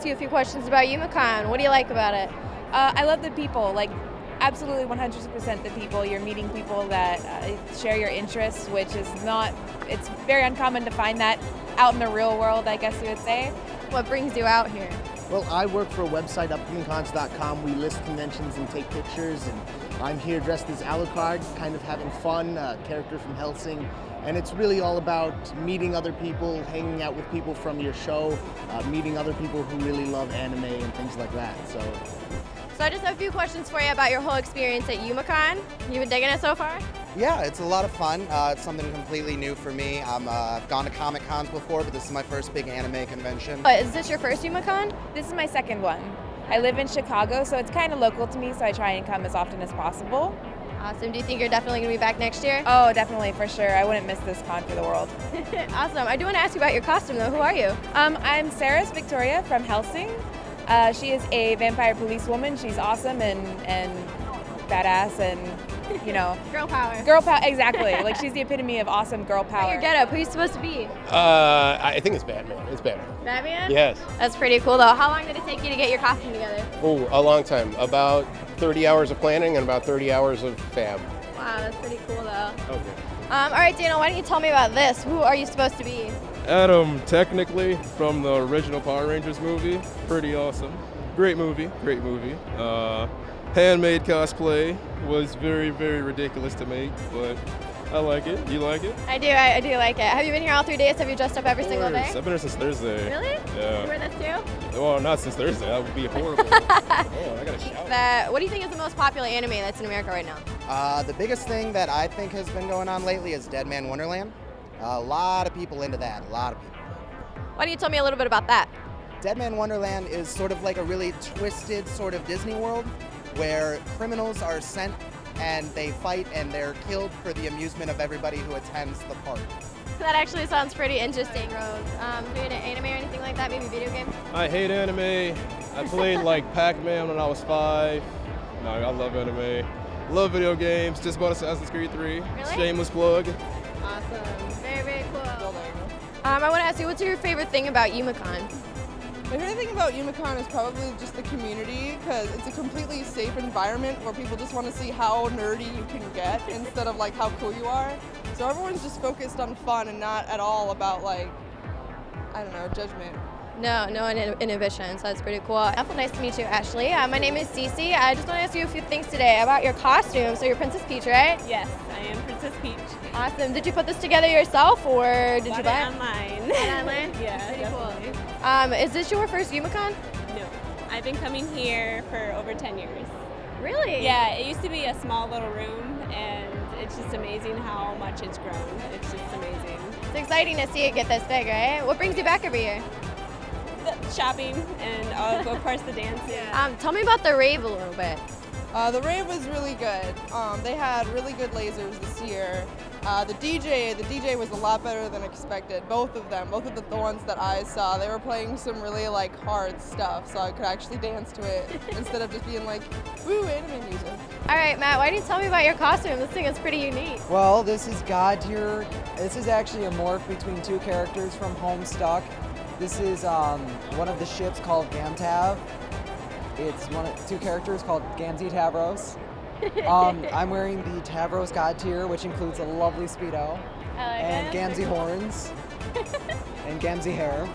ask you a few questions about Youmacon. What do you like about it? I love the people, like absolutely 100% the people. You're meeting people that share your interests, which is it's very uncommon to find that out in the real world, I guess you would say. What brings you out here? Well, I work for a website, upcomingcons.com. We list conventions and take pictures, and I'm here dressed as Alucard, kind of having fun, a character from Helsing. And it's really all about meeting other people, hanging out with people from your show, meeting other people who really love anime and things like that. So I just have a few questions for you about your whole experience at Youmacon. You been digging it so far? Yeah, it's a lot of fun. It's something completely new for me. I've gone to Comic Cons before, but this is my first big anime convention. Is this your first Youmacon? This is my second one. I live in Chicago, so it's kind of local to me, so I try and come as often as possible. Awesome. Do you think you're definitely going to be back next year? Oh, definitely, for sure. I wouldn't miss this con for the world. Awesome. I do want to ask you about your costume, though. Who are you? I'm Sarah's Victoria from Helsing. She is a vampire policewoman. She's awesome and badass and, you know. Girl power. Girl power, exactly. Like, she's the epitome of awesome girl power. Your getup. Who are you supposed to be? I think it's Batman. It's Batman. Batman? Yes. That's pretty cool, though. How long did it take you to get your costume together? Oh, a long time. About 30 hours of planning and about 30 hours of fab. Wow, that's pretty cool, though. Okay. All right, Daniel, why don't you tell me about this? Who are you supposed to be? Adam, technically, from the original Power Rangers movie. Pretty awesome. Great movie, great movie. Handmade cosplay was very, very ridiculous to make, but I like it. You like it? I do like it. Have you been here all 3 days? Have you dressed up every single day? I've been here since Thursday. Really? Yeah. You wear this too? Well, not since Thursday. That would be horrible. Oh, I gotta shout. What do you think is the most popular anime that's in America right now? The biggest thing that I think has been going on lately is Dead Man Wonderland. A lot of people into that, a lot of people. Why don't you tell me a little bit about that? Dead Man Wonderland is sort of like a really twisted sort of Disney World where criminals are sent and they fight and they're killed for the amusement of everybody who attends the park. That actually sounds pretty interesting, Rose. Do you into anime or anything like that? Maybe video games? I hate anime. I played like Pac-Man when I was 5. No, I love anime. Love video games. Just bought Assassin's Creed 3. Really? Shameless plug. Awesome. Very, very cool. I want to ask you, what's your favorite thing about Youmacon? My favorite thing about Youmacon is probably just the community, because it's a completely safe environment where people just want to see how nerdy you can get instead of like how cool you are. So everyone's just focused on fun and not at all about like, I don't know, judgment. No inhibition, so that's pretty cool. Nice to meet you, Ashley. My name is Cece. I just want to ask you a few things today about your costume. So you're Princess Peach, right? Yes, I am Princess Peach. Awesome. Did you put this together yourself, or did you buy it online? Online? Yeah, pretty definitely. Cool. Is this your first Youmacon? No, I've been coming here for over 10 years. Really? Yeah, it used to be a small little room, and it's just amazing how much it's grown. It's just amazing. It's exciting to see it get this big, right? What brings you back every year? The shopping and of course the dancing. Tell me about the rave a little bit. The rave was really good. They had really good lasers this year. The DJ was a lot better than expected. Both of the ones that I saw, they were playing some really like hard stuff, so I could actually dance to it instead of just being like, woo, anime music. All right, Matt, why don't you tell me about your costume? This thing is pretty unique. Well, this is God Tier. This is actually a morph between two characters from Homestuck. This is one of the ships called Gamtav. It's two characters called Gamzee Tavros. I'm wearing the Tavros God Tier, which includes a lovely Speedo, and Gamzee horns, and Gamzee hair.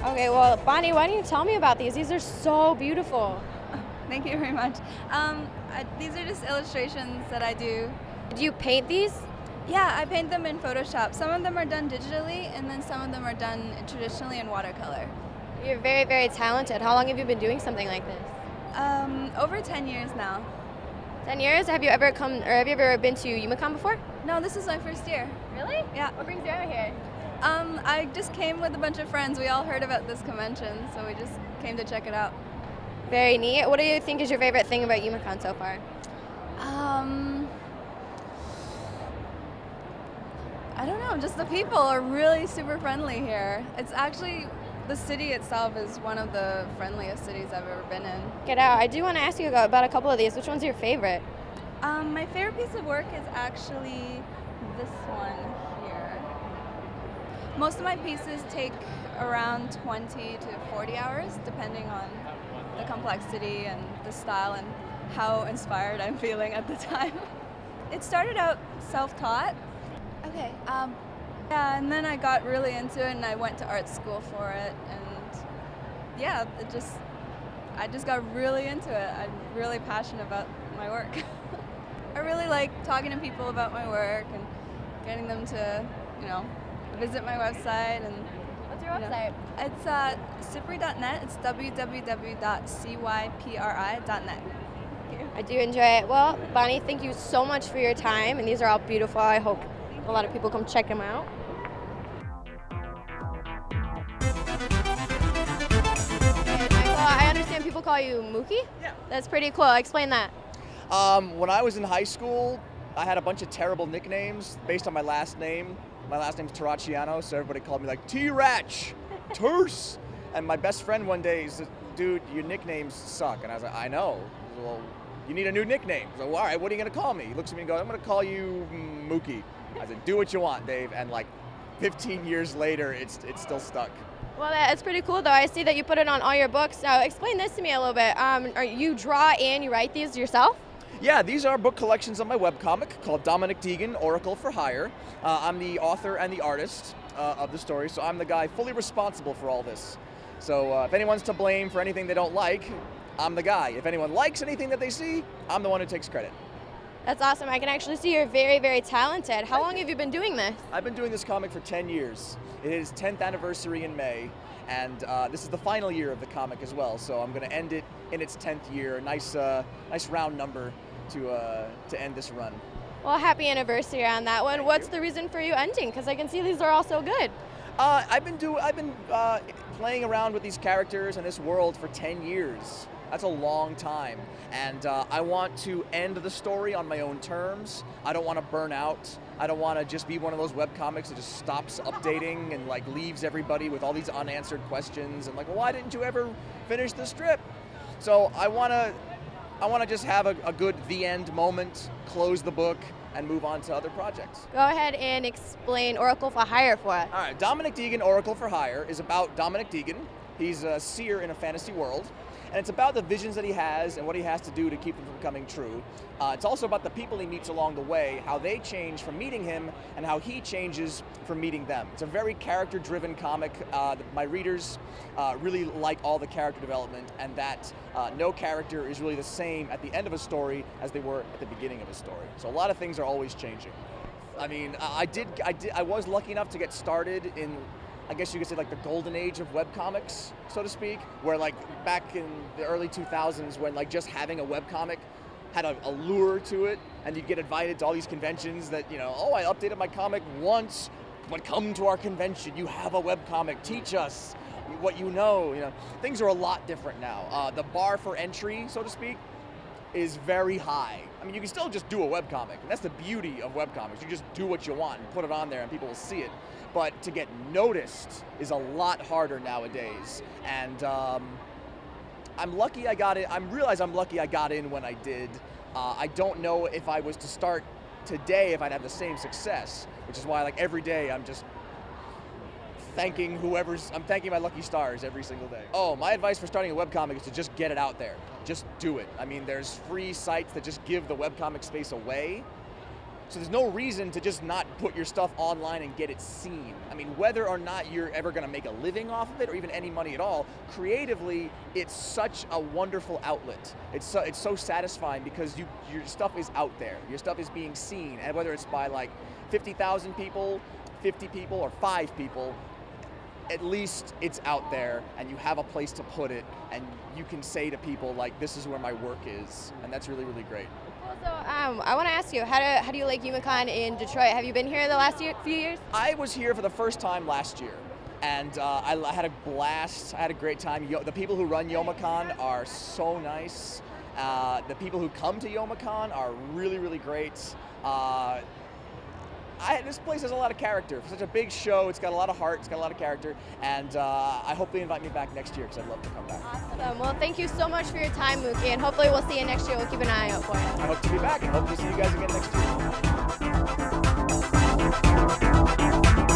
Okay, well, Bonnie, why don't you tell me about these? These are so beautiful. Thank you very much. These are just illustrations that I do. Do you paint these? Yeah, I paint them in Photoshop. Some of them are done digitally, and then some of them are done traditionally in watercolor. You're very, very talented. How long have you been doing something like this? Over 10 years now. 10 years? Have you ever been to Youmacon before? No, this is my first year. Really? Yeah. What brings you out here? I just came with a bunch of friends. We all heard about this convention, so we just came to check it out. Very neat. What do you think is your favorite thing about Youmacon so far? I don't know, just the people are really super friendly here. It's actually, the city itself is one of the friendliest cities I've ever been in. Get out. I do want to ask you about a couple of these. Which one's your favorite? My favorite piece of work is actually this one here. Most of my pieces take around 20 to 40 hours, depending on the complexity and the style and how inspired I'm feeling at the time. It started out self-taught. Okay. Yeah, and then I got really into it and I went to art school for it, and yeah, I just got really into it. I'm really passionate about my work. I really like talking to people about my work and getting them to, visit my website. And What's your website? It's cypri.net. It's www.cypri.net. I do enjoy it. Well, Bonnie, thank you so much for your time, and these are all beautiful. I hope a lot of people come check them out. I understand people call you Mookie? Yeah. That's pretty cool. Explain that. When I was in high school, I had a bunch of terrible nicknames based on my last name. My last name's Terracciano, so everybody called me like T-Ratch, Terse. And my best friend one day said, dude, your nicknames suck. And I was like, I know. He said, well, you need a new nickname. So, well, all right, what are you going to call me? He looks at me and goes, I'm going to call you Mookie. I said, do what you want, Dave. And like 15 years later, it's still stuck. Well, that's pretty cool, though. I see that you put it on all your books. Now, explain this to me a little bit. You draw and you write these yourself? Yeah, these are book collections on my webcomic called Dominic Deegan, Oracle for Hire. I'm the author and the artist of the story, so I'm the guy fully responsible for all this. So if anyone's to blame for anything they don't like, I'm the guy. If anyone likes anything that they see, I'm the one who takes credit. That's awesome. I can actually see you're very, very talented. How long have you been doing this? I've been doing this comic for 10 years. It is 10th anniversary in May, and this is the final year of the comic as well, so I'm going to end it in its 10th year. A nice round number to end this run. Well, happy anniversary on that one. What's the reason for you ending? Because I can see these are all so good. I've been playing around with these characters and this world for 10 years. That's a long time, and I want to end the story on my own terms. I don't want to burn out. I don't want to just be one of those webcomics that just stops updating and like leaves everybody with all these unanswered questions and like, well, why didn't you ever finish the strip? So I want to just have a good the end moment, close the book, and move on to other projects. Go ahead and explain Oracle for Hire for us. All right, Dominic Deegan, Oracle for Hire is about Dominic Deegan. He's a seer in a fantasy world. And it's about the visions that he has and what he has to do to keep them from coming true. It's also about the people he meets along the way, how they change from meeting him and how he changes from meeting them. It's a very character-driven comic. My readers really like all the character development, and that no character is really the same at the end of a story as they were at the beginning of a story. So a lot of things are always changing. I mean, I was lucky enough to get started in, I guess you could say, like the golden age of webcomics, so to speak, where like back in the early 2000s when like just having a webcomic had a lure to it, and you'd get invited to all these conventions that, oh, I updated my comic once, but come to our convention, you have a webcomic, teach us what you know. Things are a lot different now. The bar for entry, so to speak, is very high. I mean, you can still just do a webcomic, and that's the beauty of webcomics. You just do what you want and put it on there and people will see it. But to get noticed is a lot harder nowadays. And I'm lucky I got it. I realize I'm lucky I got in when I did. I don't know if I was to start today if I'd have the same success, which is why like every day I'm just thanking I'm thanking my lucky stars every single day. Oh, my advice for starting a webcomic is to just get it out there. Just do it. I mean, there's free sites that just give the webcomic space away. So there's no reason to just not put your stuff online and get it seen. I mean, whether or not you're ever gonna make a living off of it or even any money at all, creatively, it's such a wonderful outlet. It's so satisfying because your stuff is out there. Your stuff is being seen, and whether it's by like 50,000 people, 50 people, or 5 people, at least it's out there and you have a place to put it and you can say to people like, this is where my work is, and that's really, really great. So I want to ask you, how do you like Youmacon in Detroit? Have you been here the last few years? I was here for the first time last year, and I had a blast. I had a great time. The people who run Youmacon are so nice. The people who come to Youmacon are really, really great. This place has a lot of character. For such a big show, it's got a lot of heart, it's got a lot of character, and I hope they invite me back next year because I'd love to come back. Awesome. Well, thank you so much for your time, Mookie, and hopefully we'll see you next year. We'll keep an eye out for you. I hope to be back and hope to see you guys again next year.